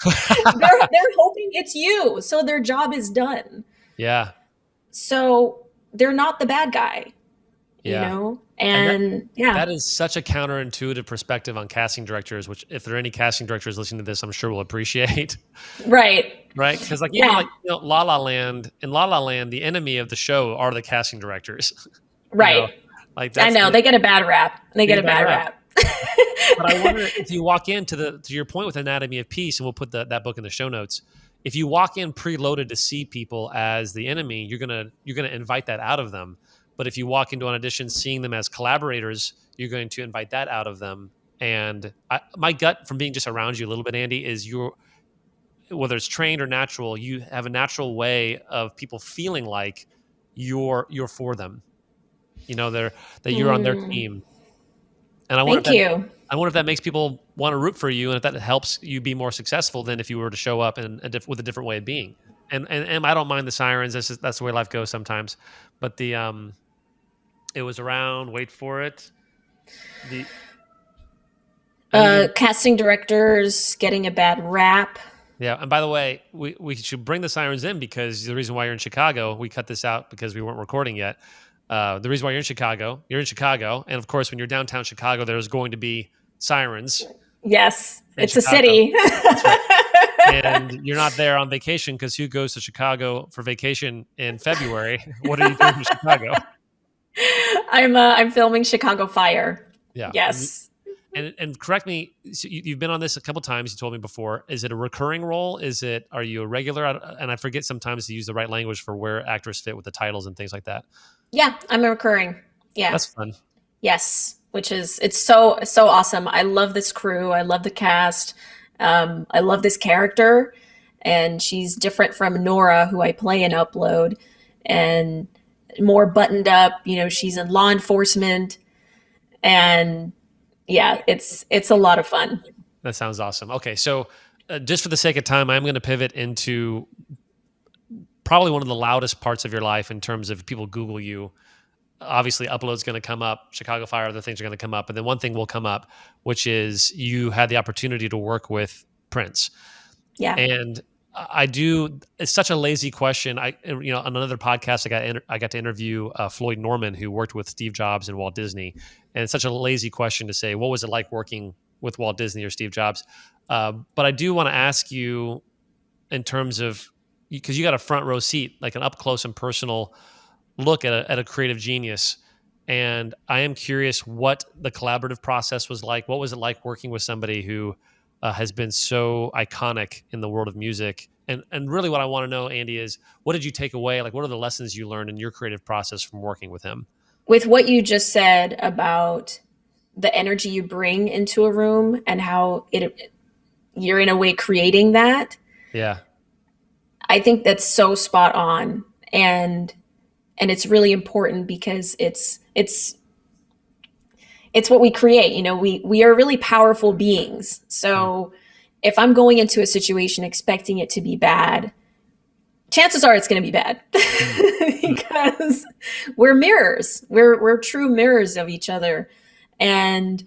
They're hoping it's you. So their job is done. Yeah. So they're not the bad guy, you Yeah. know? And And yeah, that is such a counterintuitive perspective on casting directors, which if there are any casting directors listening to this, I'm sure will appreciate. right. Right? Because like even Yeah, like La La Land, in La La Land, the enemy of the show are the casting directors. you know, right. like I that's know they get a bad rap. They they get get a a bad bad rap. rap. But I wonder if you walk into to your point with Anatomy of Peace, and we'll put that book in the show notes. If you walk in preloaded to see people as the enemy, you're gonna invite that out of them. But if you walk into an audition seeing them as collaborators, you're going to invite that out of them. And my gut from being just around you a little bit, Andy, is you're whether it's trained or natural, you have a natural way of people feeling like you're for them. They're that you're on their Mm, team. And I wonder if thank that you. I wonder if that makes people want to root for you, and if that helps you be more successful than if you were to show up with a different way of being. And I don't mind the sirens. That's the way life goes sometimes. But it was around. Wait for it. The enemy. Casting directors getting a bad rap. Yeah. And by the way, we should bring the sirens in because the reason why you're in Chicago, we cut this out because we weren't recording yet. The reason why you're in Chicago, and of course, when you're downtown Chicago, there's going to be sirens Yes, in it's a Chicago. city. That's right. And you're not there on vacation because who goes to Chicago for vacation in February? What are you doing in Chicago? I'm filming Chicago Fire. Yeah. Yes. And correct me. So you've been on this a couple times. You told me before. Is it a recurring role? Are you a regular? And I forget sometimes to use the right language for where actors fit with the titles and things like that. Yeah, I'm a recurring. Yeah. That's fun. Yes, which is it's so awesome. I love this crew. I love the cast. I love this character, and she's different from Nora, who I play in Upload, and more buttoned up. You know, she's in law enforcement, and yeah, it's a lot of fun. That sounds awesome. Okay, so just for the sake of time, I'm going to pivot into probably one of the loudest parts of your life in terms of people Google you. Obviously, Upload's going to come up. Chicago Fire, other things are going to come up, and then one thing will come up, which is you had the opportunity to work with Prince. Yeah. And I do. It's such a lazy question. On another podcast, I got to interview Floyd Norman, who worked with Steve Jobs and Walt Disney, and it's such a lazy question to say, what was it like working with Walt Disney or Steve Jobs? But I do want to ask you in terms of because you got a front row seat, like an up close and personal look at a creative genius. And I am curious what the collaborative process was like. What was it like working with somebody who has been so iconic in the world of music? And really what I want to know, Andy, is what did you take away? Like, what are the lessons you learned in your creative process from working with him? With what you just said about the energy you bring into a room and how you're in a way creating that, Yeah. I think that's so spot on. And it's really important because it's what we create. You know, we are really powerful beings. Mm. So if I'm going into a situation expecting it to be bad, chances are it's going to be bad Mm. Mm. because we're mirrors. We're true mirrors of each other. And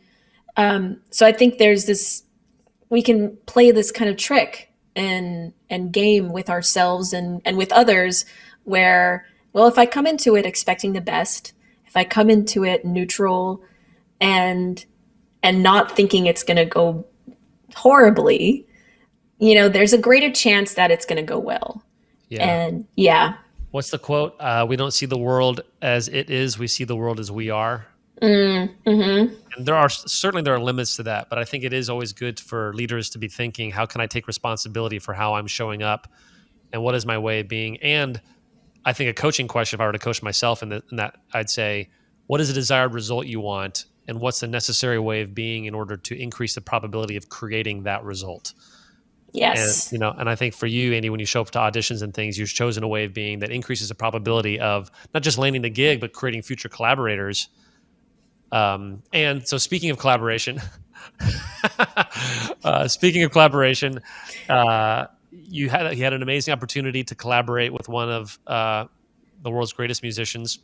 so I think there's this we can play this kind of trick and game with ourselves and with others where, well, if I come into it expecting the best, if I come into it neutral and not thinking it's going to go horribly, there's a greater chance that it's going to go well. Yeah. And yeah. What's the quote? We don't see the world as it is. We see the world as we are. Mm-hmm. And there are limits to that, but I think it is always good for leaders to be thinking, how can I take responsibility for how I'm showing up, and what is my way of being? And I think a coaching question, if I were to coach myself in that, I'd say, what is the desired result you want, and what's the necessary way of being in order to increase the probability of creating that result? And Yes. and I think for you, Andy, when you show up to auditions and things, you've chosen a way of being that increases the probability of not just landing the gig, but creating future collaborators. And so, speaking of collaboration, speaking of collaboration, you had an amazing opportunity to collaborate with one of the world's greatest musicians.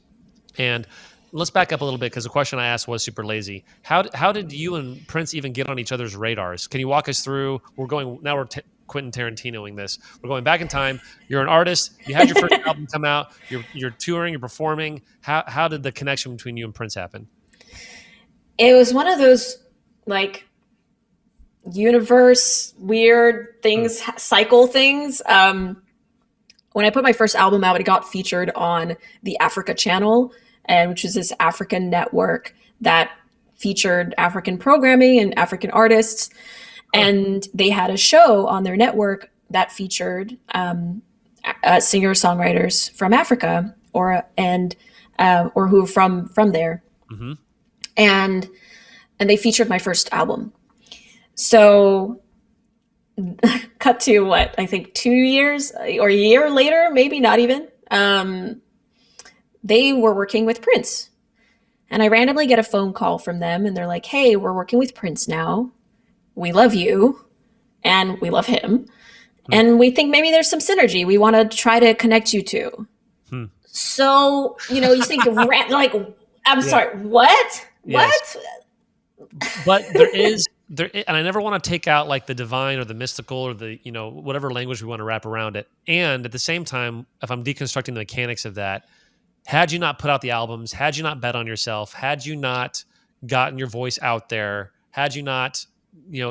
And let's back up a little bit, because the question I asked was super lazy. How did you and Prince even get on each other's radars? Can you walk us through? We're Quentin Tarantinoing this. We're going back in time. You're an artist. You had your first album come out. You're touring. You're performing. How did the connection between you and Prince happen? It was one of those like universe weird Hmm. things, cycle things. When I put my first album out, it got featured on the Africa channel, and which is this African network that featured African programming and African artists. Huh. And they had a show on their network that featured singer songwriters from Africa or who from there, Hmm. and they featured my first album. So cut to what I think 2 years or a year later, maybe not even. They were working with Prince, and I randomly get a phone call from them, and they're like, "Hey, we're working with Prince now. We love you, and we love him, Hmm. and we think maybe there's some synergy. We want to try to connect you two." Hmm. So you think like, I'm Yeah. sorry, what? Yes. What? But and I never want to take out like the divine or the mystical or the whatever language we want to wrap around it. And at the same time, if I'm deconstructing the mechanics of that, had you not put out the albums, had you not bet on yourself, had you not gotten your voice out there, had you not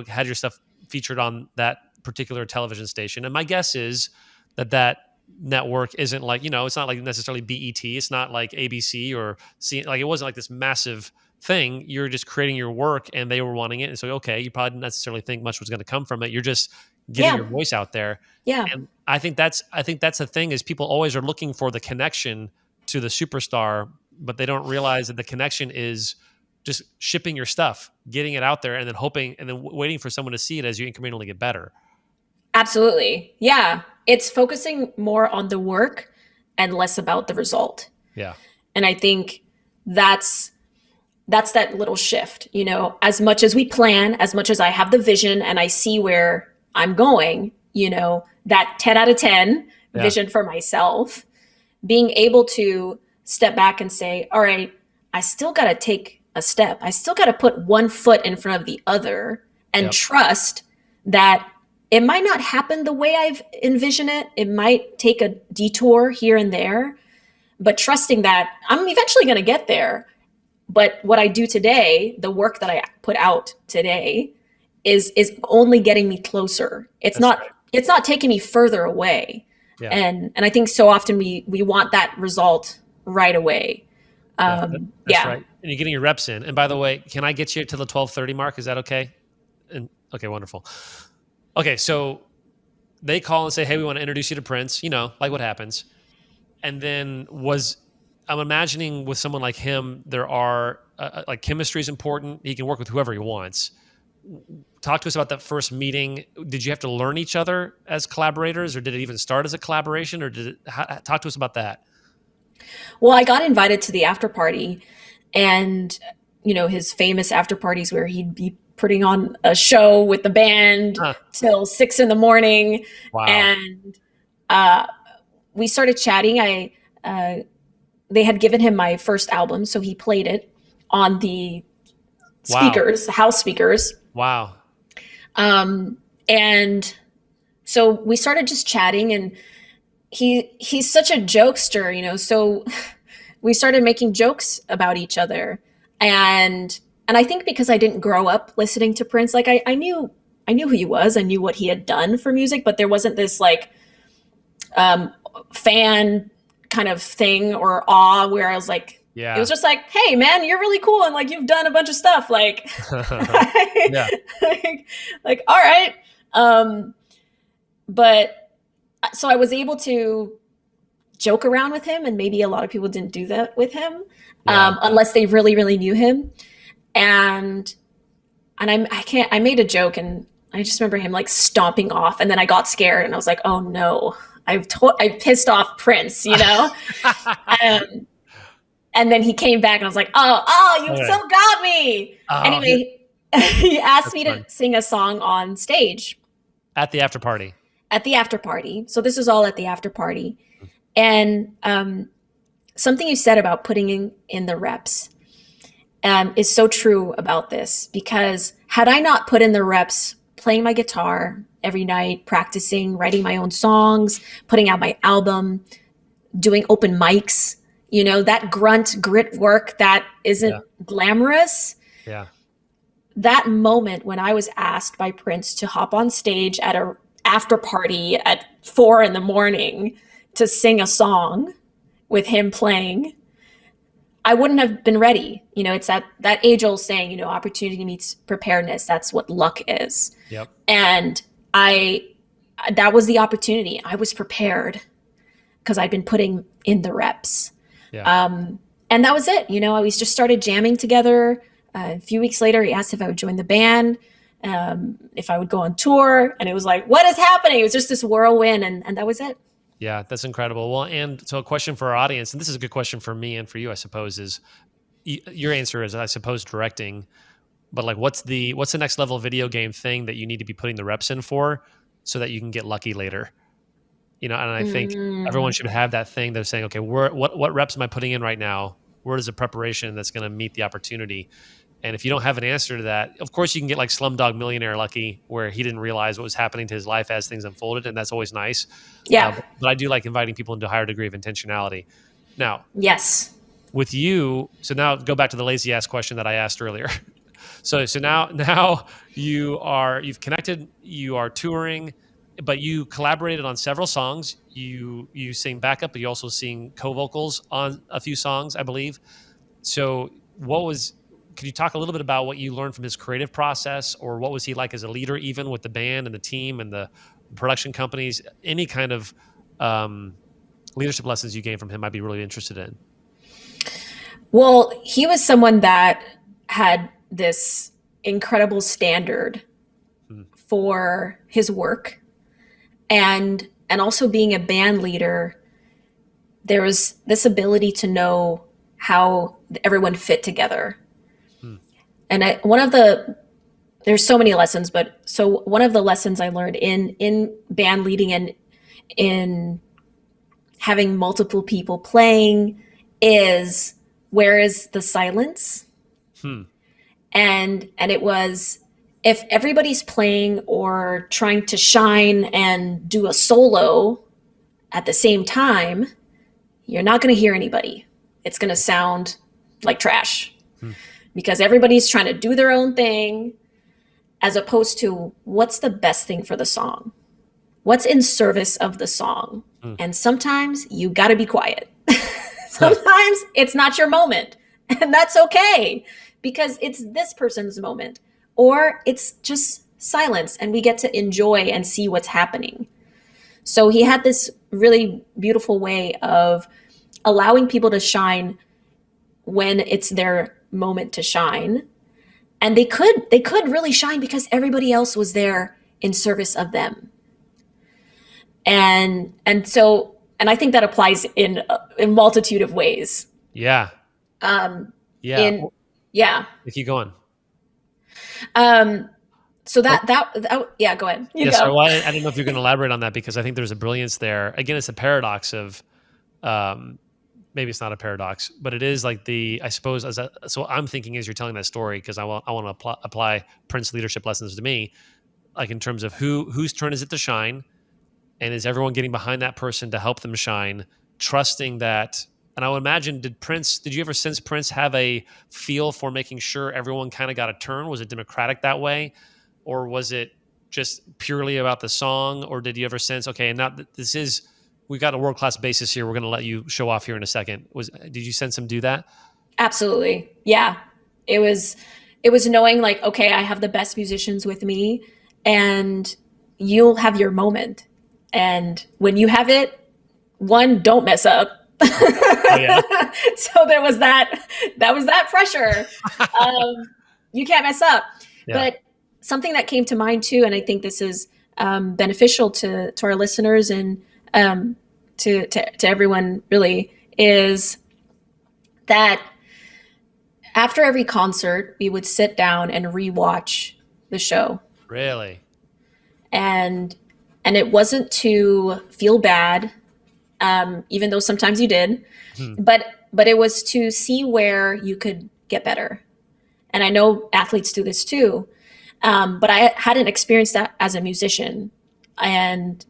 had your stuff featured on that particular television station, and my guess is that network isn't like, it's not like necessarily BET, it's not like ABC or C, like it wasn't like this massive thing. You're just creating your work and they were wanting it, and so okay, you probably didn't necessarily think much was going to come from it. You're just getting Yeah, your voice out there. yeah, And I think that's the thing, is people always are looking for the connection to the superstar, but they don't realize that the connection is just shipping your stuff, getting it out there, and then hoping, and then waiting for someone to see it as you incrementally get better. absolutely. Yeah, it's focusing more on the work and less about the result. Yeah. And I think that's that little shift. As much as we plan, as much as I have the vision and I see where I'm going, that 10 out of 10 Yeah. vision for myself, being able to step back and say, all right, I still got to take a step. I still got to put one foot in front of the other and Yep. trust that it might not happen the way I've envisioned it. It might take a detour here and there, but trusting that I'm eventually going to get there. But what I do today, the work that I put out today, is only getting me closer. It's That's not right. it's not taking me further away. Yeah. And I think so often we want that result right away. Yeah. That's Yeah. right. And you're getting your reps in. And by the way, can I get you to the 12:30 mark? Is that okay? And okay, wonderful. Okay, so they call and say, "Hey, we want to introduce you to Prince." Like what happens. And then I'm imagining with someone like him, there are like chemistry is important. He can work with whoever he wants. Talk to us about that first meeting. Did you have to learn each other as collaborators, or did it even start as a collaboration, or talk to us about that? Well, I got invited to the after party, and his famous after parties where he'd be putting on a show with the band Huh. till 6 in the morning, Wow. and uh, we started chatting. They had given him my first album, so he played it on the Wow. house speakers. Wow. And so we started just chatting, and he's such a jokester, so we started making jokes about each other. And I think because I didn't grow up listening to Prince, like I knew I knew who he was. I knew what he had done for music, but there wasn't this like um, fan kind of thing or awe where I was like, it was Yeah. just like, hey man, you're really cool and like you've done a bunch of stuff. Like, Yeah. like, like all right. Um, but so I was able to joke around with him, and maybe a lot of people didn't do that with him Yeah. unless they really, really knew him. And I can't. I made a joke, and I just remember him like stomping off, and then I got scared, and I was like, "Oh no, I pissed off Prince," you know. Um, and then he came back, and I was like, "Oh, you Okay. so got me." Oh, Anyway, he asked that's me to fun. sing a song on stage At the after party. at the after party. So this is all at the after party, and something you said about putting in the reps is so true about this, because had I not put in the reps playing my guitar every night, practicing, writing my own songs, putting out my album, doing open mics, you know, that grunt grit work that Yeah. isn't glamorous, Yeah. that moment when I was asked by Prince to hop on stage at a after party at 4 in the morning to sing a song with him playing, I wouldn't have been ready. You know, it's that age old saying, you know, opportunity meets preparedness. That's what luck is. Yep. And I that was the opportunity. I was prepared because I'd been putting in the reps. Yeah. And that was it. You know, we just started jamming together. A few weeks later, he asked if I would join the band, if I would go on tour. And it was like, what is happening? It was just this whirlwind. And that was it. Yeah, that's incredible. Well, and so a question for our audience, and this is a good question for me and for you, I suppose, is your answer is, I suppose, directing. But like, what's the next level video game thing that you need to be putting the reps in for, so that you can get lucky later? You know, and I think everyone Mm, should have that thing. They're saying, okay, what reps am I putting in right now? Where is the preparation that's going to meet the opportunity? And if you don't have an answer to that, of course you can get like Slumdog Millionaire lucky, where he didn't realize what was happening to his life as things unfolded, and that's always nice. yeah. But I do like inviting people into a higher degree of intentionality. Now, Yes. with you, so now go back to the lazy ass question that I asked earlier. So now you've connected, you are touring, but you collaborated on several songs. You sing backup, but you also sing co-vocals on a few songs, I believe. So could you talk a little bit about what you learned from his creative process, or what was he like as a leader, even with the band and the team and the production companies? Any kind of um, leadership lessons you gained from him, I'd be really interested in. Well, he was someone that had this incredible standard Hmm. for his work, and also being a band leader, there was this ability to know how everyone fit together. Hmm. And one of the there's so many lessons, but so one of the lessons I learned in band leading and in having multiple people playing is, where is the silence? Hmm. And it was, if everybody's playing or trying to shine and do a solo at the same time, you're not going to hear anybody. It's going to sound like trash, Hmm. because everybody's trying to do their own thing, as opposed to what's the best thing for the song, what's in service of the song. Hmm. And sometimes you got to be quiet. Huh. Sometimes it's not your moment, and that's okay, because it's this person's moment, or it's just silence and we get to enjoy and see what's happening. So he had this really beautiful way of allowing people to shine when it's their moment to shine, and they could really shine because everybody else was there in service of them. And I think that applies in a multitude of ways. Yeah. um Yeah. in Yeah. Keep going. um so Oh, that yeah, go ahead, you yeah. So go. well, I don't know if you're going to elaborate on that, because I think there's a brilliance there. Again, it's a paradox of, um, maybe it's not a paradox, but it is like I suppose, so I'm thinking as you're telling that story, because I want to apply Prince leadership lessons to me, like in terms of whose turn is it to shine, and is everyone getting behind that person to help them shine, trusting that. And I would imagine, did you ever sense Prince have a feel for making sure everyone kind of got a turn? Was it democratic that way, or was it just purely about the song, or did you ever sense, okay, and not this is we got a world class bassist here. We're going to let you show off here in a second. Did you sense him do that? Absolutely. Yeah. It was it was knowing like, okay, I have the best musicians with me and you'll have your moment. And when you have it, one, don't mess up. Oh yeah, So that was that pressure. You can't mess up. yeah, But something that came to mind too, and I think this is beneficial to our listeners and to everyone really, is that after every concert, we would sit down and rewatch the show. really. And it wasn't to feel bad, even though sometimes you did, Hmm. but it was to see where you could get better. And I know athletes do this too, but I hadn't experienced that as a musician, and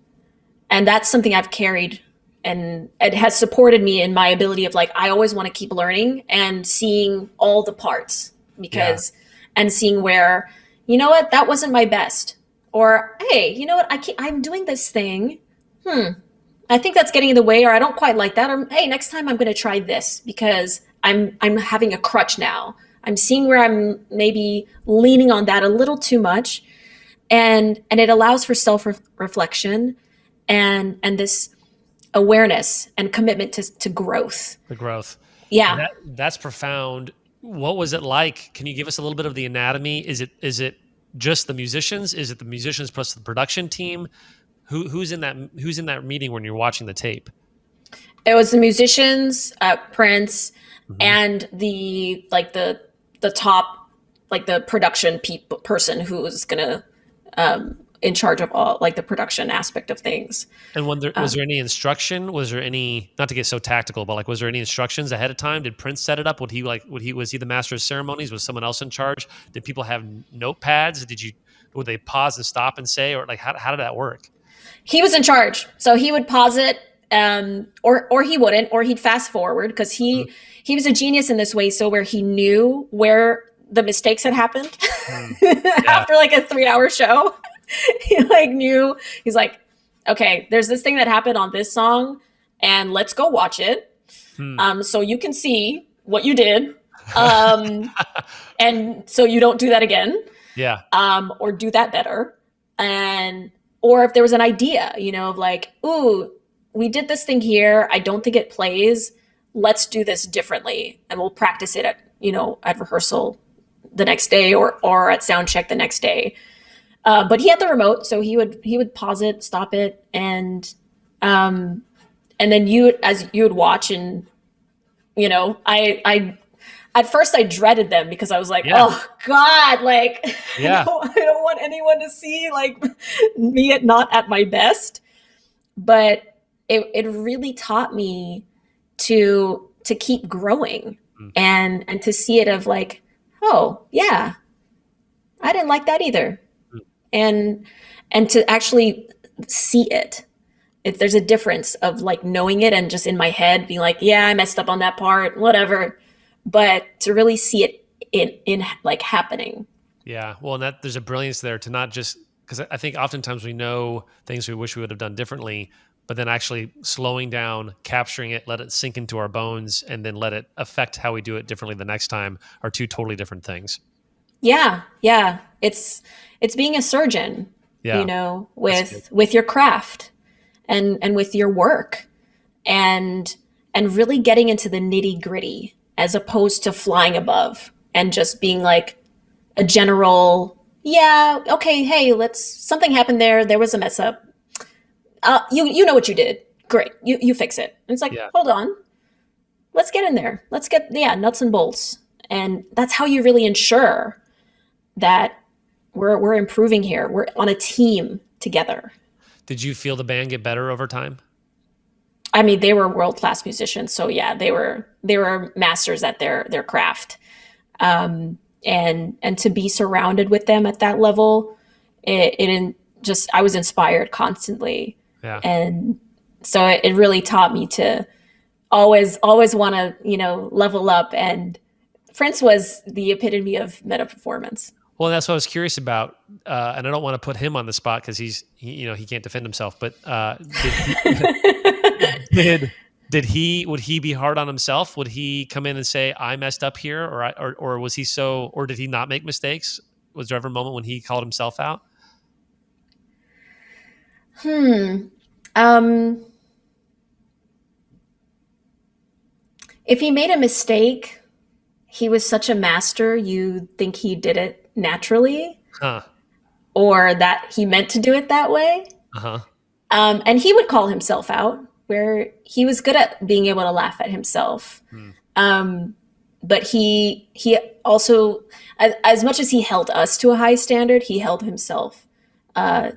that's something I've carried, and it has supported me in my ability of like I always want to keep learning and seeing all the parts Yeah, because and seeing where you know what that wasn't my best, or hey, you know what I'm doing this thing. I think that's getting in the way, or I don't quite like that, or hey, next time I'm going to try this because I'm having a crutch now. I'm seeing where I'm maybe leaning on that a little too much, and it allows for self reflection and this awareness and commitment to growth. the growth. Yeah. That's profound. What was it like? Can you give us a little bit of the anatomy? Is it just the musicians? Is it the musicians plus the production team? Who's in that meeting when you're watching the tape? It was the musicians, Prince, Hmm. and the top, like the production person who was gonna in charge of all like the production aspect of things. And when was Um, there any instruction? Was there any, not to get so tactical, but like was there any instructions ahead of time? Did Prince set it up? Was he the master of ceremonies? Was someone else in charge? Did people have notepads? Would they pause and stop and say, or like how did that work? he was in charge, so he would pause it, or he wouldn't, or he'd fast forward because Mhm. he was a genius in this way. So where he knew where the mistakes had happened Mm. Yeah. after like a 3 hour show, he like knew. He's like, okay, there's this thing that happened on this song, and let's go watch it, Hmm. so you can see what you did, um, and so you don't do that again, Yeah. or do that better. And or if there was an idea, of like, ooh, we did this thing here. I don't think it plays. Let's do this differently, and we'll practice it at rehearsal the next day, or at sound check the next day. But he had the remote, so he would pause it, stop it, um, and then you would watch, and I at first I dreaded them because I was like, Yeah. oh God, like Yeah. I don't want anyone to see like me not at my best. But it really taught me to keep growing, Mm. and to see it of like, oh yeah, I didn't like that either. Mm. And to actually see it. There's a difference of like knowing it and just in my head being like, yeah, I messed up on that part, whatever. But to really see it in like happening. Yeah. Well, and that there's a brilliance there to not just, because I think oftentimes we know things we wish we would have done differently, but then actually slowing down, capturing it, let it sink into our bones, and then let it affect how we do it differently the next time are two totally different things. Yeah, yeah. It's being a surgeon, Yeah. That's good. with your craft and with your work, and really getting into the nitty gritty as opposed to flying above and just being like a general, yeah, okay, hey, let's something happened there was a mess up. You know what you did. Great. You fix it. And it's like, Yeah. hold on. Let's get in there. Let's get nuts and bolts. And that's how you really ensure that we're improving here. We're on a team together. Did you feel the band get better over time? I mean, they were world class musicians, so yeah, they were masters at their craft. And to be surrounded with them at that level, just I was inspired constantly, Yeah. and so it really taught me to always want to level up. And Prince was the epitome of meta performance. Well, that's what I was curious about, and I don't want to put him on the spot because he can't defend himself. But did did he would he be hard on himself? Would he come in and say, "I messed up here," or was he or did he not make mistakes? Was there ever a moment when he called himself out? Hmm. Um, if he made a mistake, he was such a master, you think he did it naturally Huh. or that he meant to do it that way. Uh huh. And he would call himself out, where he was good at being able to laugh at himself. Hmm. Um, but he also, as much as he held us to a high standard, he held himself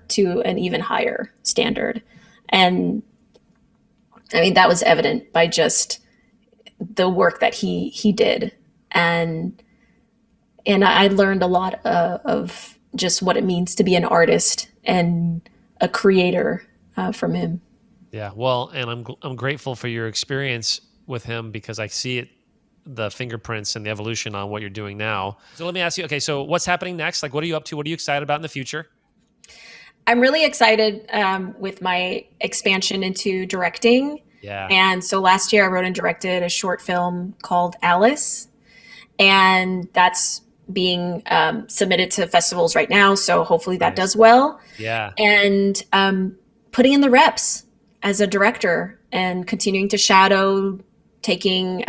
to an even higher standard. And I mean, that was evident by just the work that he did, and I learned a lot of just what it means to be an artist and a creator from him. Yeah. Well, and I'm grateful for your experience with him because I see the fingerprints and the evolution on what you're doing now. So let me ask you. Okay. So what's happening next? Like, what are you up to? What are you excited about in the future? I'm really excited with my expansion into directing. Yeah. And so last year I wrote and directed a short film called Alice, and that's being submitted to festivals right now. So hopefully that Nice. does well. Yeah. And putting in the reps as a director and continuing to shadow, taking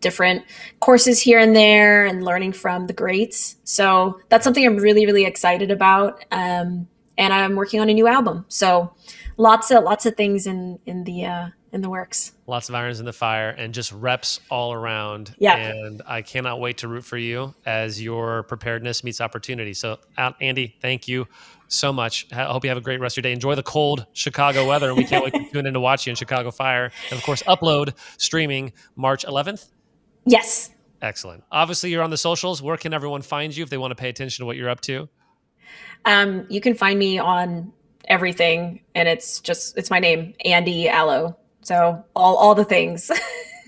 different courses here and there and learning from the greats. So that's something I'm really, really excited about. And I'm working on a new album. So lots of things in the works. Lots of irons in the fire and just reps all around. Yeah. And I cannot wait to root for you as your preparedness meets opportunity. So, Andy, thank you so much. I hope you have a great rest of your day. Enjoy the cold Chicago weather. And we can't wait to tune in to watch you in Chicago Fire. And of course, Upload streaming March 11th. Yes. Excellent. Obviously, you're on the socials. Where can everyone find you if they want to pay attention to what you're up to? You can find me on everything, and it's my name, Andy Allo. So all the things.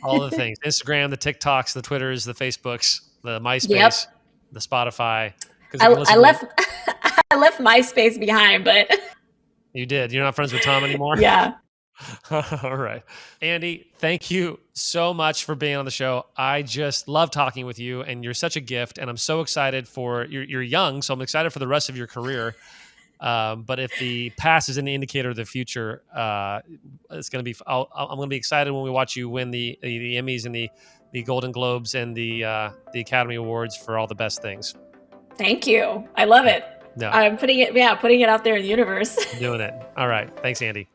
All the things: Instagram, the TikToks, the Twitters, the Facebooks, the MySpace, Yep. the Spotify. I left I left MySpace behind, but You did. You're not friends with Tom anymore? yeah. All right. Andy, thank you so much for being on the show. I just love talking with you, and you're such a gift. And I'm so excited for you're young, so I'm excited for the rest of your career. But if the past is an indicator of the future, it's going to be. I'm going to be excited when we watch you win the Emmys and the Golden Globes and the Academy Awards for all the best things. Thank you. I love it. No, I'm putting it out there in the universe. doing it. All right. Thanks, Andy.